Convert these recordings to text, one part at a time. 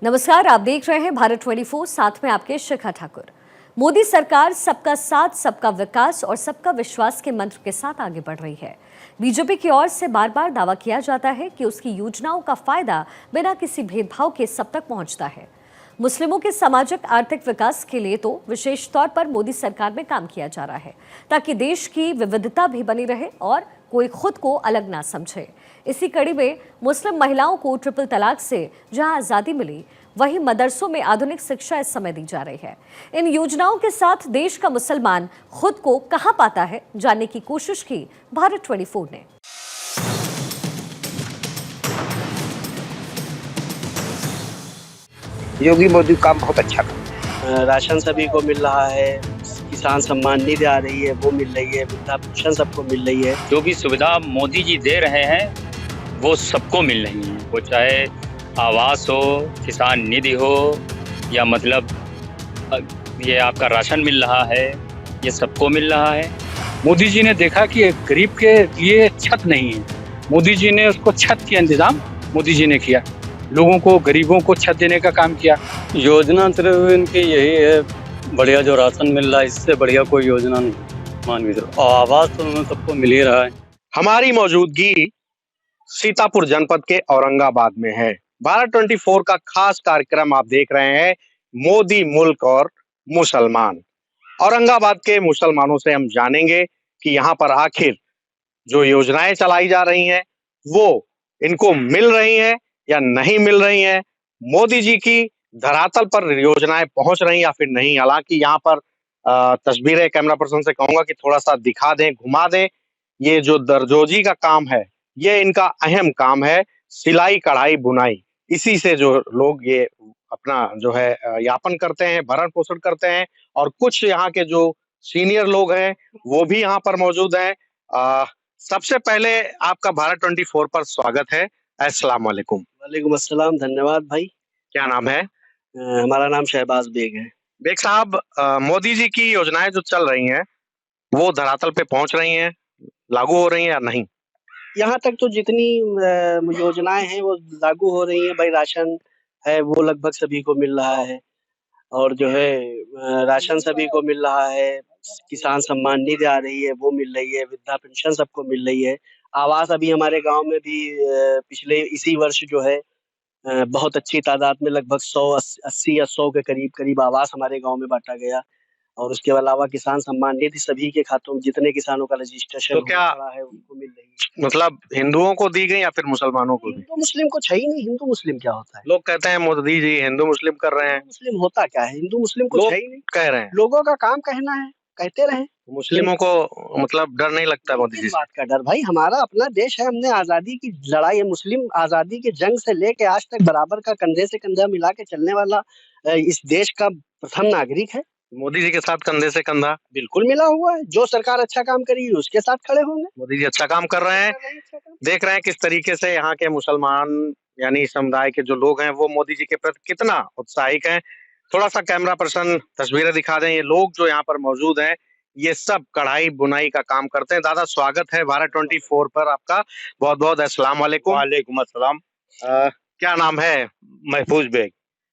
नमस्कार, आप देख रहे हैं भारत 24, साथ में आपके शिखा ठाकुर। मोदी सरकार सबका साथ, सबका विकास और सबका विश्वास के मंत्र के साथ आगे बढ़ रही है। बीजेपी की ओर से बार बार दावा किया जाता है कि उसकी योजनाओं का फायदा बिना किसी भेदभाव के सब तक पहुंचता है। मुस्लिमों के सामाजिक आर्थिक विकास के लिए तो विशेष तौर पर मोदी सरकार में काम किया जा रहा है, ताकि देश की विविधता भी बनी रहे और कोई खुद को अलग ना समझे। इसी कड़ी में मुस्लिम महिलाओं को ट्रिपल तलाक से जहां आजादी मिली, वहीं मदरसों में आधुनिक शिक्षा इस समय दी जा रही है। इन योजनाओं के साथ देश का मुसलमान खुद को कहां पाता है, जानने की कोशिश की भारत 24 ने। योगी मोदी काम बहुत अच्छा कर। राशन सभी को मिल रहा है, किसान सम्मान निधि आ रही है वो मिल रही है, वृद्धा पेंशन सबको मिल रही है। जो भी सुविधा मोदी जी दे रहे हैं वो सबको मिल रही है, वो चाहे आवास हो, किसान निधि हो, या मतलब ये आपका राशन मिल रहा है, ये सबको मिल रहा है। मोदी जी ने देखा कि गरीब के लिए छत नहीं है, मोदी जी ने उसको छत का इंतजाम मोदी जी ने किया, लोगों को, गरीबों को छत देने का काम किया। योजना सिर्फ इनकी यही है, बढ़िया जो राशन मिल रहा है, इससे बढ़िया कोई योजना नहीं मान के चलो। और आवास तो उन्हें सबको मिल ही रहा है। हमारी मौजूदगी सीतापुर जनपद के औरंगाबाद में है। भारत 24 का खास कार्यक्रम आप देख रहे हैं, मोदी मुल्क और मुसलमान। औरंगाबाद के मुसलमानों से हम जानेंगे कि यहाँ पर आखिर जो योजनाएं चलाई जा रही हैं वो इनको मिल रही हैं या नहीं मिल रही हैं। मोदी जी की धरातल पर योजनाएं पहुंच रही या फिर नहीं। हालांकि यहाँ पर तस्वीरें कैमरा पर्सन से कहूंगा कि थोड़ा सा दिखा दें, घुमा दें। ये जो दर्जोजी का काम है, ये इनका अहम काम है, सिलाई कढ़ाई बुनाई। इसी से जो लोग ये अपना जो है यापन करते हैं, भरण पोषण करते हैं। और कुछ यहाँ के जो सीनियर लोग हैं वो भी यहाँ पर मौजूद हैं। सबसे पहले आपका भारत 24 पर स्वागत है। अस्सलाम वालेकुम। वालेकुम अस्सलाम, धन्यवाद भाई। क्या नाम है? हमारा नाम शहबाज बेग है। बेग साहब, मोदी जी की योजनाएं जो चल रही हैं वो धरातल पे पहुंच रही हैं, लागू हो रही हैं या नहीं? यहाँ तक तो जितनी योजनाएं हैं वो लागू हो रही हैं भाई। राशन है वो लगभग सभी को मिल रहा है, और जो है राशन सभी को मिल रहा है, किसान सम्मान निधि आ रही है वो मिल रही है, वृद्धा पेंशन सबको मिल रही है। आवास अभी हमारे गांव में भी पिछले इसी वर्ष जो है बहुत अच्छी तादाद में लगभग 180 या 100 के करीब करीब आवास हमारे गांव में बांटा गया। और उसके अलावा किसान सम्मान निधि सभी के खातों में जितने किसानों का रजिस्ट्रेशन तो क्या पड़ा है उनको मिल रही है। मतलब हिंदुओं को दी गई या फिर मुसलमानों को भी? हिंदू मुस्लिम कुछ है ही नहीं। हिंदू मुस्लिम क्या होता है? लोग कहते हैं मोदी जी हिंदू मुस्लिम कर रहे हैं। मुस्लिम होता क्या है? हिंदू मुस्लिम कुछ लोग है ही नहीं। कह रहे हैं। लोगों का काम कहना है, कहते रहे। मुस्लिमों को मतलब डर नहीं लगता मोदी जी किस से? बात का डर भाई? हमारा अपना देश है, हमने आजादी की लड़ाई है, मुस्लिम आजादी के जंग से लेके आज तक बराबर का कंधे से कंधा मिला के चलने वाला इस देश का प्रथम नागरिक है। मोदी जी के साथ कंधे से कंधा बिल्कुल मिला हुआ है। जो सरकार अच्छा काम करेगी उसके साथ खड़े होंगे। मोदी जी अच्छा काम कर रहे हैं। देख रहे हैं किस तरीके से यहाँ के मुसलमान यानी समुदाय के जो लोग हैं वो मोदी जी के प्रति कितना उत्साहित हैं। थोड़ा सा कैमरा पर्सन तस्वीरें दिखा दें। ये लोग जो यहाँ पर मौजूद हैं ये सब कढ़ाई बुनाई का काम करते हैं। दादा, स्वागत है भारत 24 पर आपका। बहुत बहुत अस्सलाम वालेकुम। वालेकुम अस्सलाम। क्या नाम है? महफूज बेग।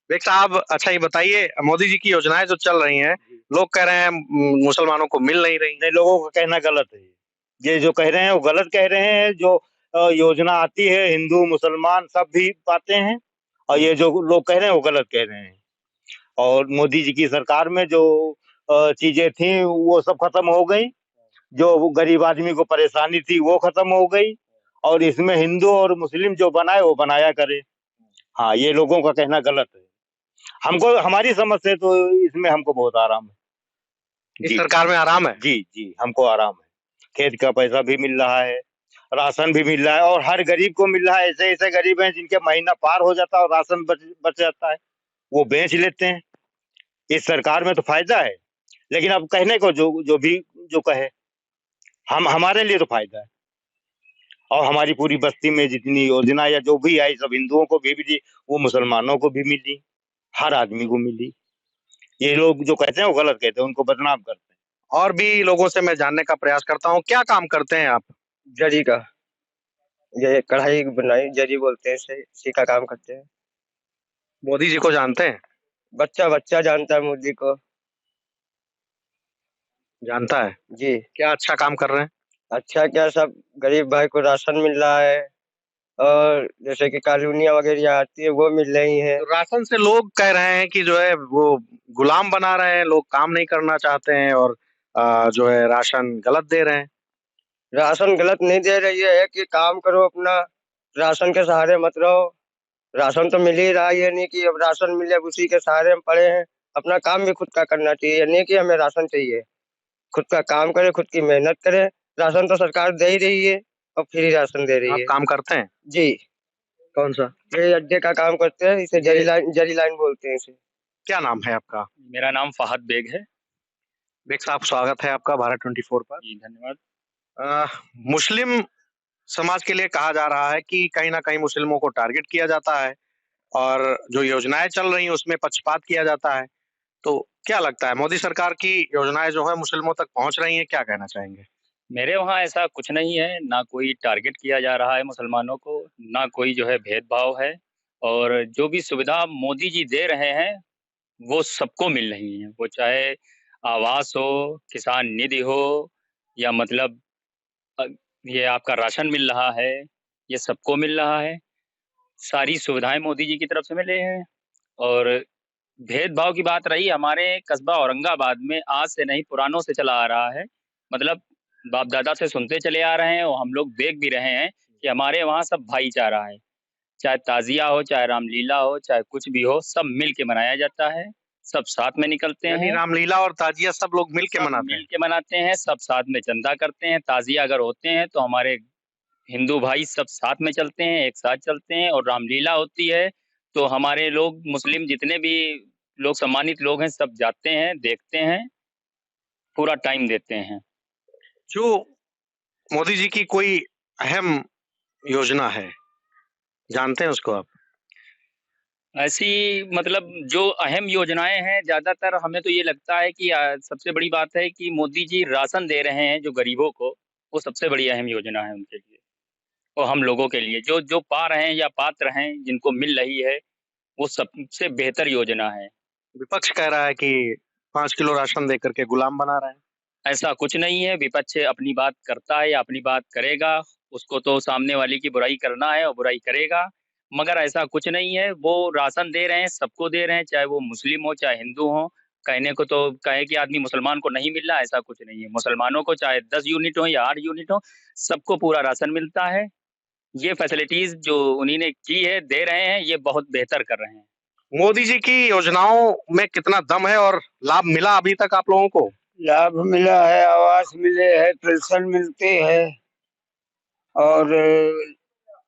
बेग साहब, अच्छा ये बताइए, मोदी जी की योजनाएं जो चल रही हैं, लोग कह रहे हैं मुसलमानों को मिल नहीं रही। नहीं, लोगों का कहना गलत है। ये जो कह रहे हैं वो गलत कह रहे हैं। जो योजना आती है हिंदू मुसलमान सब भी पाते हैं, और ये जो लोग कह रहे हैं वो गलत कह रहे हैं। और मोदी जी की सरकार में जो चीजें थी वो सब खत्म हो गई। जो वो गरीब आदमी को परेशानी थी वो खत्म हो गई, और इसमें हिंदू और मुस्लिम जो बनाए वो बनाया करे। हाँ, ये लोगों का कहना गलत है। हमको, हमारी समझ से तो इसमें हमको बहुत आराम है। इस सरकार में आराम है? जी जी, हमको आराम है। खेत का पैसा भी मिल रहा है, राशन भी मिल रहा है, और हर गरीब को मिल रहा है। ऐसे ऐसे गरीब हैं जिनके महीना पार हो जाता है और राशन बच जाता है, वो बेच लेते हैं। इस सरकार में तो फायदा है, लेकिन अब कहने को जो भी जो कहे, हम हमारे लिए तो फायदा है। और हमारी पूरी बस्ती में जितनी योजना या जो भी आई सब हिंदुओं को भी मिली, वो मुसलमानों को भी मिली, हर आदमी को मिली। ये लोग जो कहते हैं वो गलत कहते हैं, उनको बदनाम करते हैं। और भी लोगों से मैं जानने का प्रयास करता हूँ, क्या काम करते हैं आप? जरी का, ये कढ़ाई बुनाई जरी बोलते हैं, इसी का काम करते हैं। मोदी जी को जानते हैं? बच्चा बच्चा जानता है मोदी को। जानता है। जी। क्या अच्छा काम कर रहे हैं? अच्छा क्या, सब गरीब भाई को राशन मिल रहा है और जैसे कि कॉलोनियाँ वगैरह आती है वो मिल रही है। तो राशन से लोग कह रहे हैं कि जो है वो गुलाम बना रहे हैं, लोग काम नहीं करना चाहते हैं और जो है राशन गलत दे रहे हैं। राशन गलत नहीं दे रही है कि काम करो अपना, राशन के सहारे मत रहो। राशन तो मिल ही रहा है, ये नहीं कि अब राशन मिले अब उसी के सहारे हम पड़े हैं। अपना काम भी खुद का करना चाहिए, ये नहीं कि हमें राशन चाहिए। खुद का काम करें, खुद की मेहनत करें। राशन तो सरकार दे ही रही है और फ्री राशन दे रही आप है। काम करते हैं? जी। कौन सा? ये अड्डे का काम करते हैं, इसे जरी लाइन बोलते हैं इसे। क्या नाम है आपका? मेरा नाम फहद बेग है। बेग साहब, स्वागत है आपका भारत 24 पर। जी धन्यवाद। मुस्लिम समाज के लिए कहा जा रहा है कि कहीं ना कहीं मुस्लिमों को टारगेट किया जाता है और जो योजनाएं चल रही हैं उसमें पक्षपात किया जाता है। तो क्या लगता है, मोदी सरकार की योजनाएं जो है मुस्लिमों तक पहुंच रही हैं? क्या कहना चाहेंगे? मेरे वहाँ ऐसा कुछ नहीं है, ना कोई टारगेट किया जा रहा है मुसलमानों को, ना कोई जो है भेदभाव है और जो भी सुविधा मोदी जी दे रहे हैं, वो सबको मिल रही हैं। वो चाहे आवास हो, किसान निधि हो या मतलब अ, ये आपका राशन मिल रहा है, ये सबको मिल रहा है। सारी सुविधाएँ मोदी जी की तरफ से मिल रही हैं और भेदभाव की बात रही हमारे कस्बा औरंगाबाद में आज से नहीं पुरानों से चला आ रहा है। मतलब बाप-दादा से सुनते चले आ रहे हैं और हम लोग देख भी रहे हैं कि हमारे वहाँ सब भाईचारा है। चाहे ताज़िया हो, चाहे रामलीला हो, चाहे कुछ भी हो, सब मिल के मनाया जाता है। सब साथ में निकलते यानी हैं, रामलीला और ताजिया सब लोग मिल के सब मनाते मिल हैं। के मनाते हैं, सब साथ में चंदा करते हैं। ताज़िया अगर होते हैं तो हमारे हिंदू भाई सब साथ में चलते हैं, एक साथ चलते हैं और रामलीला होती है, तो हमारे लोग मुस्लिम जितने भी लोग सम्मानित लोग हैं, सब जाते हैं, देखते हैं, पूरा टाइम देते हैं। जो मोदी जी की कोई अहम योजना है, जानते हैं उसको आप? ऐसी मतलब जो अहम योजनाएँ हैं, ज़्यादातर हमें तो ये लगता है कि सबसे बड़ी बात है कि मोदी जी राशन दे रहे हैं जो गरीबों को, वो सबसे बड़ी अहम योजना है उनके लिए और हम लोगों के लिए। जो जो पा रहे हैं या पात्र हैं, जिनको मिल रही है, वो सबसे बेहतर योजना है। विपक्ष कह रहा है कि 5 किलो राशन दे करके गुलाम बना रहे हैं। ऐसा कुछ नहीं है, विपक्ष अपनी बात करता है या अपनी बात करेगा, उसको तो सामने वाले की बुराई करना है और बुराई करेगा, मगर ऐसा कुछ नहीं है, वो राशन दे रहे हैं, सबको दे रहे हैं, चाहे वो मुस्लिम हो, चाहे हिंदू हो। कहने को तो कहे कि आदमी मुसलमान को नहीं मिल रहा, ऐसा कुछ नहीं है। मुसलमानों को चाहे 10 यूनिट हो या 8 यूनिट हो, सबको पूरा राशन मिलता है। ये फैसिलिटीज़ जो उन्हीं ने की है, दे रहे हैं, ये बहुत बेहतर कर रहे हैं। मोदी जी की योजनाओं में कितना दम है और लाभ मिला अभी तक आप लोगों को? लाभ मिला है, आवास मिले है, पेंशन मिलती है और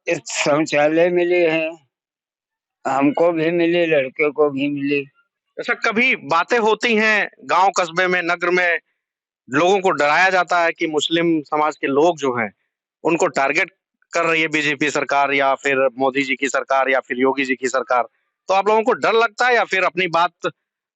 इस शौचालय मिले हैं, हमको भी मिले, लड़के को भी मिले। ऐसा कभी बातें होती हैं गांव कस्बे में, नगर में, लोगों को डराया जाता है कि मुस्लिम समाज के लोग जो हैं उनको टारगेट कर रही है बीजेपी सरकार या फिर मोदी जी की सरकार या फिर योगी जी की सरकार, तो आप लोगों को डर लगता है या फिर अपनी बात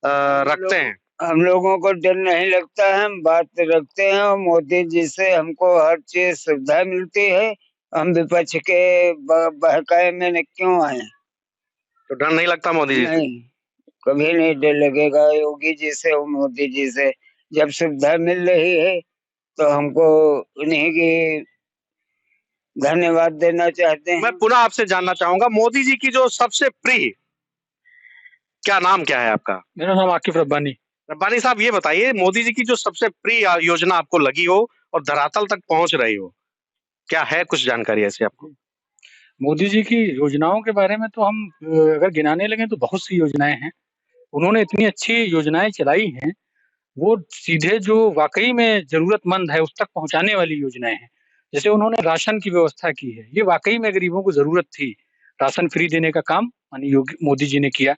रखते हैं? हम लोगों को डर नहीं लगता है, हम बात रखते हैं और मोदी जी से हमको हर चीज सुविधा मिलती है। हम विपक्ष के बहकाए में न क्यों आए? तो डर नहीं लगता मोदी जी से? नहीं, कभी नहीं डर लगेगा योगी जी से और मोदी जी से। जब सुविधा मिल रही है तो हमको उन्हीं की धन्यवाद देना चाहते हैं। मैं पुनः आपसे जानना चाहूंगा, मोदी जी की जो सबसे प्रिय, क्या नाम क्या है आपका? मेरा नाम आकिफ रब्बानी। रब्बानी साहब, ये बताइए, मोदी जी की जो सबसे प्रिय योजना आपको लगी हो और धरातल तक पहुंच रही हो, क्या है कुछ जानकारी ऐसी आपको? मोदी जी की योजनाओं के बारे में तो हम अगर गिनाने लगे तो बहुत सी योजनाएं हैं। उन्होंने इतनी अच्छी योजनाएं चलाई हैं, वो सीधे जो वाकई में जरूरतमंद है उस तक पहुंचाने वाली योजनाएं हैं। जैसे उन्होंने राशन की व्यवस्था की है, ये वाकई में गरीबों को जरूरत थी। राशन फ्री देने का काम माननीय योगी मोदी जी ने किया।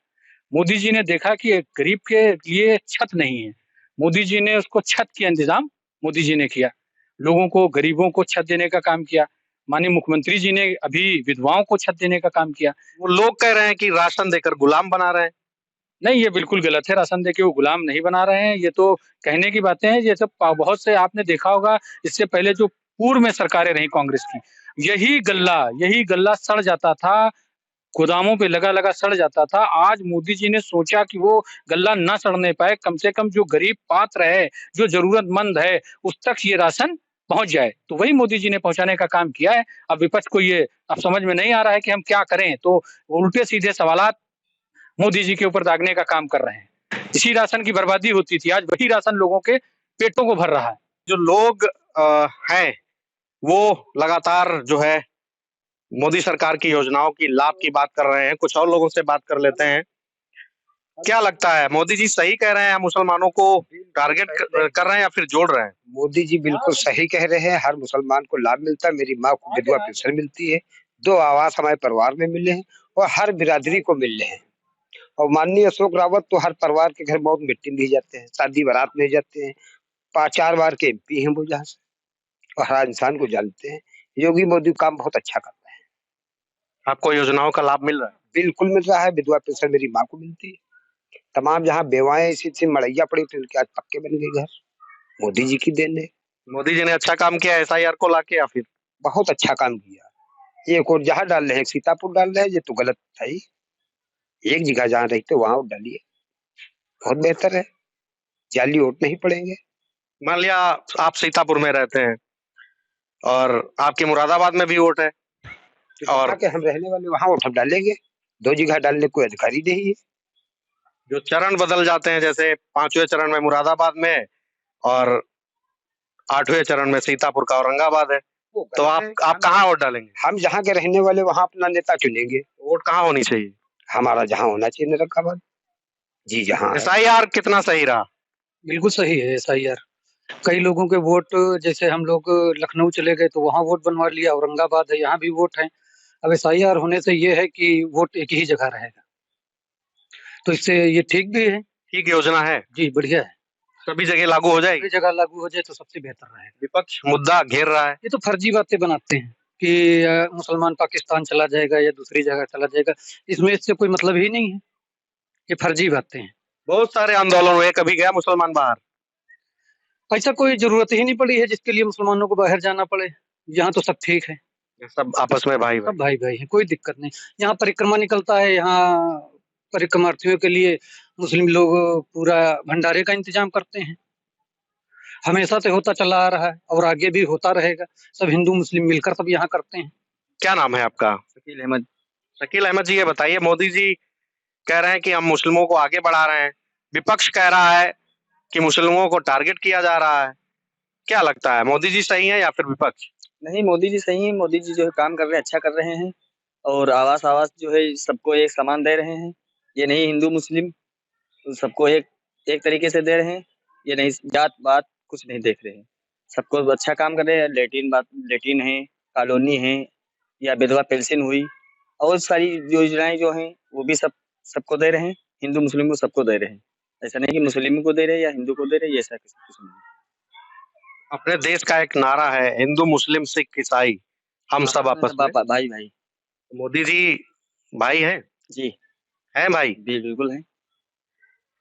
मोदी जी ने देखा कि एक गरीब के लिए छत नहीं है, मोदी जी ने उसको छत का इंतजाम मोदी जी ने किया। लोगों को, गरीबों को छत देने का काम किया। माननीय मुख्यमंत्री जी ने अभी विधवाओं को छत देने का काम किया। वो लोग कह रहे हैं कि राशन देकर गुलाम बना रहे हैं। नहीं, ये बिल्कुल गलत है, राशन देके वो गुलाम नहीं बना रहे हैं, ये तो कहने की बातें हैं। ये सब बहुत से आपने देखा होगा, इससे पहले जो पूर्व में सरकारें रहीं कांग्रेस की, यही गल्ला सड़ जाता था गोदामों पे लगा लगा सड़ जाता था। आज मोदी जी ने सोचा कि वो गल्ला ना सड़ने पाए, कम से कम जो गरीब पात्र है, जो जरूरतमंद है, उस तक ये राशन पहुंच जाए। तो वही मोदी जी ने पहुंचाने का काम किया है। अब विपक्ष को ये अब समझ में नहीं आ रहा है कि हम क्या करें, तो उल्टे सीधे सवालात मोदी जी के ऊपर दागने का काम कर रहे हैं। इसी राशन की बर्बादी होती थी, आज वही राशन लोगों के पेटों को भर रहा है। जो लोग हैं वो लगातार जो है मोदी सरकार की योजनाओं की लाभ की बात कर रहे हैं। कुछ और लोगों से बात कर लेते हैं। क्या लगता है, मोदी जी सही कह रहे हैं, मुसलमानों को टारगेट कर रहे हैं या फिर जोड़ रहे हैं? मोदी जी बिल्कुल सही कह रहे हैं। हर मुसलमान को लाभ मिलता है। मेरी माँ को विधवा पेंशन मिलती है। 2 आवास हमारे परिवार में मिले हैं और हर बिरादरी को मिल रहे हैं। और माननीय अशोक रावत तो हर परिवार के घर बहुत मिट्टी में जाते हैं, शादी बारात में जाते हैं। 5-4 बार के एमपी हैं वो यहाँ से, और हर इंसान को जानते हैं। योगी मोदी काम बहुत अच्छा कर रहे हैं। आपको योजनाओं का लाभ मिल रहा है? बिल्कुल मिल रहा है। विधवा पेंशन मेरी माँ को मिलती है। तमाम जहाँ बेवाएं इसी से मड़ैया पड़ी थी, उनके आज पक्के बन गए घर। मोदी जी की देन है। मोदी जी ने अच्छा काम किया एसआईआर को लाके, या फिर बहुत अच्छा काम किया। एक और जहाँ डाल रहे हैं, सीतापुर डाल रहे हैं, ये तो गलत है ही। एक जगह जहाँ रहते वहां वोट डालिए, बहुत बेहतर है। जाली वोट नहीं पड़ेंगे। मान लिया आप सीतापुर में रहते हैं और आपके मुरादाबाद में भी वोट है, और के हम रहने वाले वहां वोट हम डालेंगे। 2 जगह डालने कोई अधिकारी नहीं है। जो चरण बदल जाते हैं, जैसे 5वें चरण में मुरादाबाद में और 8वें चरण में सीतापुर का औरंगाबाद है, तो आप कहाँ वोट डालेंगे? हम जहाँ के रहने वाले वहां अपना नेता चुनेंगे। वोट कहाँ होनी चाहिए? हमारा जहाँ होना चाहिए निरंकाबाद जी। जहाँ एसआईआर कितना सही रहा? बिल्कुल सही है एसआईआर। कई लोगों के वोट, जैसे हम लोग लखनऊ चले गए तो वहां वोट बनवा लिया, औरंगाबाद है, यहाँ भी वोट है। अब एसआईआर होने से ये है कि वोट एक ही जगह रहेगा, तो इससे ये ठीक भी है। ठीक योजना है जी, बढ़िया है। सभी जगह लागू हो जाएगी? सभी जगह लागू हो जाए तो सबसे बेहतर रहेगा। विपक्ष मुद्दा घेर रहा है। ये तो फर्जी बातें बनाते हैं कि मुसलमान पाकिस्तान चला जाएगा या दूसरी जगह चला जाएगा। इसमें इससे कोई मतलब ही नहीं है। ये फर्जी बातें हैं। बहुत सारे आंदोलन हुए, कभी गया मुसलमान बाहर? ऐसा कोई जरूरत ही नहीं पड़ी है जिसके लिए मुसलमानों को बाहर जाना पड़े। यहाँ तो सब ठीक है, सब आपस में भाई भाई। सब भाई भाई है, कोई दिक्कत नहीं। यहाँ परिक्रमा निकलता है, यहाँ परिक्रमार्थियों के लिए मुस्लिम लोग पूरा भंडारे का इंतजाम करते हैं। हमेशा से होता चला आ रहा है और आगे भी होता रहेगा। सब हिंदू मुस्लिम मिलकर सब यहाँ करते हैं। क्या नाम है आपका? शकील अहमद। शकील अहमद जी, ये बताइए, मोदी जी कह रहे हैं कि हम मुस्लिमों को आगे बढ़ा रहे हैं, विपक्ष कह रहा है कि मुस्लिमों को टारगेट किया जा रहा है। क्या लगता है, मोदी जी सही है या फिर विपक्ष? नहीं, मोदी जी सही हैं। मोदी जी जो है काम कर रहे हैं, अच्छा कर रहे हैं। और आवास जो है सबको एक समान दे रहे हैं। ये नहीं हिंदू मुस्लिम, तो सबको एक तरीके से दे रहे हैं। ये नहीं जात बात कुछ नहीं देख रहे हैं। सबको अच्छा काम कर रहे हैं। लेटिन है, कॉलोनी है, या विधवा पेंशन हुई, और सारी योजनाएं जो हैं वो भी सबको दे रहे हैं। हिंदू मुस्लिम को सबको दे रहे हैं। ऐसा नहीं कि मुस्लिम को दे रहे हैं या हिंदू को दे रहे हैं, ऐसा कुछ नहीं। अपने देश का एक नारा है, हिंदू मुस्लिम सिख ईसाई हम सब आपस में भाई भाई। मोदी जी भाई हैं? जी हैं भाई? बिल्कुल है।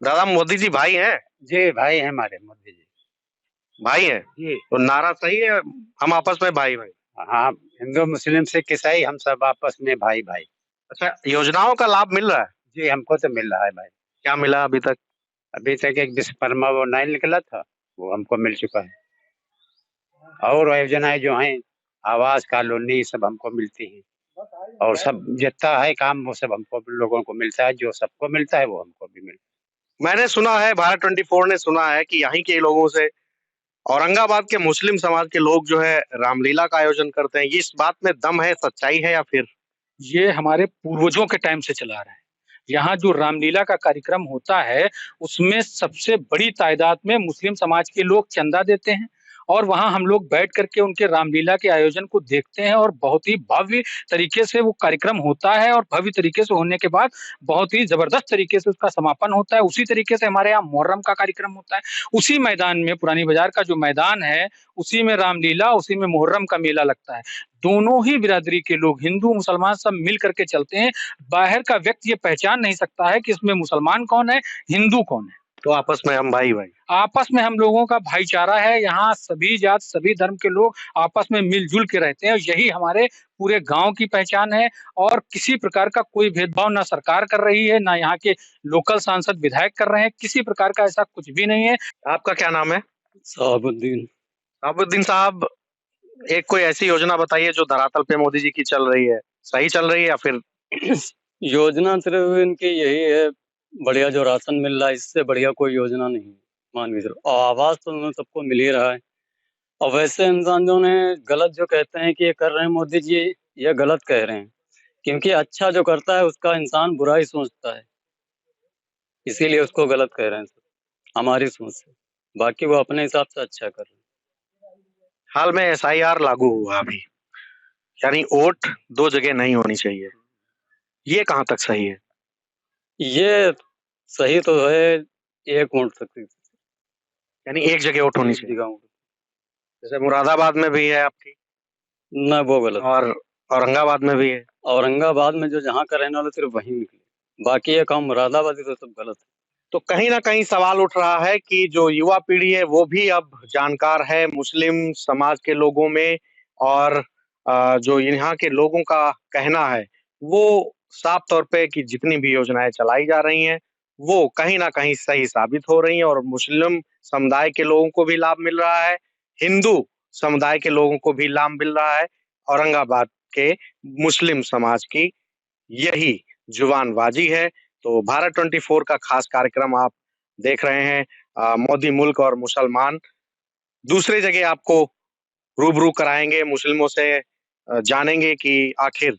दादा, मोदी जी भाई हैं? जी भाई है हमारे मोदी जी। भाई हैं जी। तो नारा सही है, हम आपस में भाई भाई। हाँ, हिंदू मुस्लिम सिख ईसाई हम सब आपस में भाई भाई। अच्छा, योजनाओं का लाभ मिल रहा है? जी, हमको तो मिल रहा है भाई। क्या मिला अभी तक? अभी तक एक विश्वकर्मा वो नहीं निकला था, वो हमको मिल चुका है। और योजनाएं जो हैं, आवास कॉलोनी, सब हमको मिलती हैं। और सब जितना है काम वो सब हमको लोगों को मिलता है। जो सबको मिलता है वो हमको भी मिलता है। मैंने सुना है, भारत 24 ने सुना है कि यहाँ के लोगों से औरंगाबाद के मुस्लिम समाज के लोग जो है रामलीला का आयोजन करते हैं। ये इस बात में दम है, सच्चाई है या फिर? ये हमारे पूर्वजों के टाइम से चला आ रहा है। यहाँ जो रामलीला का कार्यक्रम होता है उसमें सबसे बड़ी तादाद में मुस्लिम समाज के लोग चंदा देते हैं, और वहाँ हम लोग बैठ करके उनके रामलीला के आयोजन को देखते हैं। और बहुत ही भव्य तरीके से वो कार्यक्रम होता है, और भव्य तरीके से होने के बाद बहुत ही जबरदस्त तरीके से उसका समापन होता है। उसी तरीके से हमारे यहाँ मुहर्रम का कार्यक्रम होता है। उसी मैदान में, पुरानी बाजार का जो मैदान है, उसी में रामलीला, उसी में मुहर्रम का मेला लगता है। दोनों ही बिरादरी के लोग, हिंदू मुसलमान, सब मिल करके चलते हैं। बाहर का व्यक्ति ये पहचान नहीं सकता है कि इसमें मुसलमान कौन है, हिंदू कौन है। तो आपस में हम भाई भाई। आपस में हम लोगों का भाईचारा है। यहाँ सभी जात सभी धर्म के लोग आपस में मिलजुल के रहते हैं। यही हमारे पूरे गांव की पहचान है और किसी प्रकार का कोई भेदभाव ना सरकार कर रही है, ना यहाँ के लोकल सांसद विधायक कर रहे हैं। किसी प्रकार का ऐसा कुछ भी नहीं है। आपका क्या नाम है? साहबुद्दीन। साबुद्दीन साहब, एक कोई ऐसी योजना बताइए जो धरातल पे मोदी जी की चल रही है, सही चल रही है या फिर? योजना सिर्फ इनकी यही है, बढ़िया जो राशन मिल रहा है, इससे बढ़िया कोई योजना नहीं है, मान के चलो। और आवाज तो उन्हें सबको मिल ही रहा है। और वैसे इंसान जो ने गलत जो कहते हैं कि ये कर रहे हैं मोदी जी, ये गलत कह रहे हैं, क्योंकि अच्छा जो करता है उसका इंसान बुरा ही सोचता है, इसीलिए उसको गलत कह रहे हैं सब, हमारी सोच से। बाकी वो अपने हिसाब से अच्छा कर रहे हैं। हाल में SIR लागू हुआ अभी, यानी वोट 2 जगह नहीं होनी चाहिए, ये कहाँ तक सही है? ये सही तो है, एक वोट सकती, यानी एक जगह वोट होनी चाहिए, गाँव जैसे मुरादाबाद में भी है आपकी ना, वो गलत। और औरंगाबाद में भी है। औरंगाबाद में जो जहाँ का रहने वाला सिर्फ वही निकले, बाकी ये काम मुरादाबादी तो सब गलत है। तो कहीं ना कहीं सवाल उठ रहा है कि जो युवा पीढ़ी है वो भी अब जानकार है मुस्लिम समाज के लोगों में, और जो यहाँ के लोगों का कहना है वो साफ तौर पे कि जितनी भी योजनाएं चलाई जा रही हैं वो कहीं ना कहीं सही साबित हो रही हैं, और मुस्लिम समुदाय के लोगों को भी लाभ मिल रहा है, हिंदू समुदाय के लोगों को भी लाभ मिल रहा है। औरंगाबाद के मुस्लिम समाज की यही जुबानबाजी है। तो भारत 24 का खास कार्यक्रम आप देख रहे हैं, मोदी मुल्क और मुसलमान। दूसरी जगह आपको रूबरू कराएंगे मुस्लिमों से, जानेंगे कि आखिर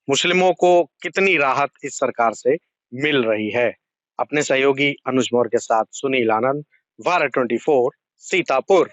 मुस्लिमों को कितनी राहत इस सरकार से मिल रही है। अपने सहयोगी अनुज मौर्य के साथ सुनील आनंद, भारत 24, सीतापुर।